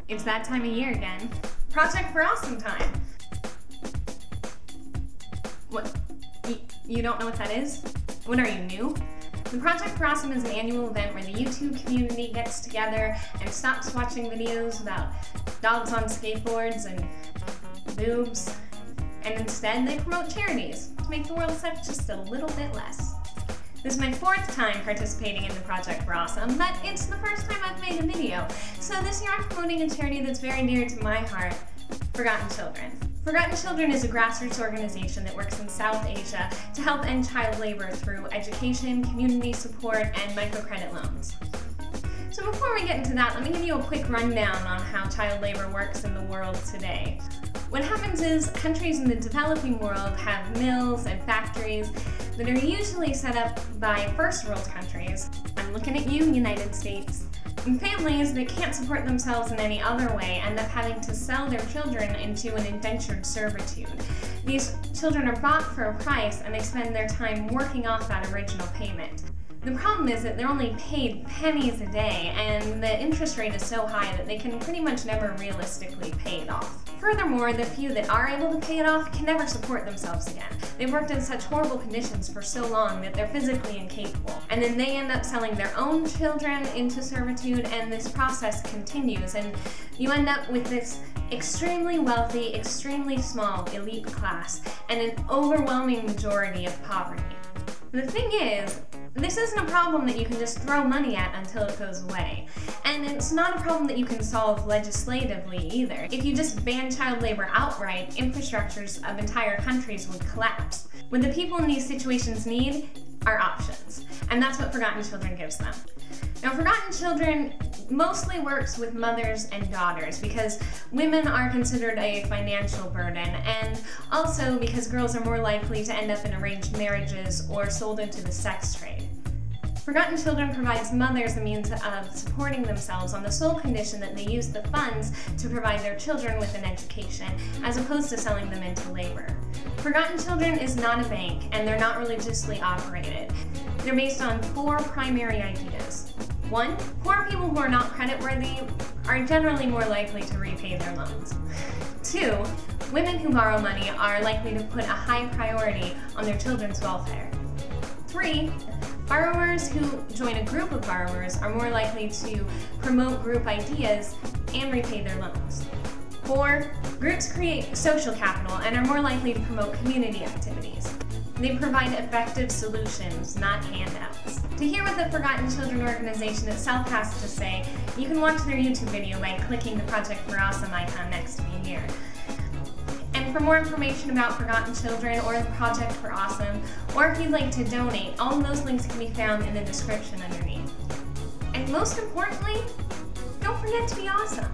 It's that time of year again. Project for Awesome time. What? You don't know what that is? What, are you new? The Project for Awesome is an annual event where the YouTube community gets together and stops watching videos about dogs on skateboards and boobs, and instead they promote charities to make the world suck just a little bit less. This is my 4th time participating in the Project for Awesome, but it's the first time I've made a video. So this year I'm promoting a charity that's very dear to my heart, Forgotten Children. Forgotten Children is a grassroots organization that works in South Asia to help end child labor through education, community support, and microcredit loans. So before we get into that, let me give you a quick rundown on how child labor works in the world today. What happens is countries in the developing world have mills and factories that are usually set up by first world countries. I'm looking at you, United States. And families that can't support themselves in any other way end up having to sell their children into an indentured servitude. These children are bought for a price and they spend their time working off that original payment. The problem is that they're only paid pennies a day, and the interest rate is so high that they can pretty much never realistically pay it off. Furthermore, the few that are able to pay it off can never support themselves again. They've worked in such horrible conditions for so long that they're physically incapable. And then they end up selling their own children into servitude, and this process continues, and you end up with this extremely wealthy, extremely small elite class, and an overwhelming majority of poverty. The thing is, this isn't a problem that you can just throw money at until it goes away. And it's not a problem that you can solve legislatively either. If you just ban child labor outright, infrastructures of entire countries would collapse. What the people in these situations need are options, and that's what Forgotten Children gives them. Now, Forgotten Children mostly works with mothers and daughters because women are considered a financial burden, and also because girls are more likely to end up in arranged marriages or sold into the sex trade. Forgotten Children provides mothers a means of supporting themselves on the sole condition that they use the funds to provide their children with an education, as opposed to selling them into labor. Forgotten Children is not a bank, and they're not religiously operated. They're based on 4 primary ideas. 1, poor people who are not creditworthy are generally more likely to repay their loans. 2, women who borrow money are likely to put a high priority on their children's welfare. 3, borrowers who join a group of borrowers are more likely to promote group ideas and repay their loans. 4, groups create social capital and are more likely to promote community activities. They provide effective solutions, not handouts. To hear what the Forgotten Children organization itself has to say, you can watch their YouTube video by clicking the Project for Awesome icon next to me here. And for more information about Forgotten Children or the Project for Awesome, or if you'd like to donate, all of those links can be found in the description underneath. And most importantly, don't forget to be awesome.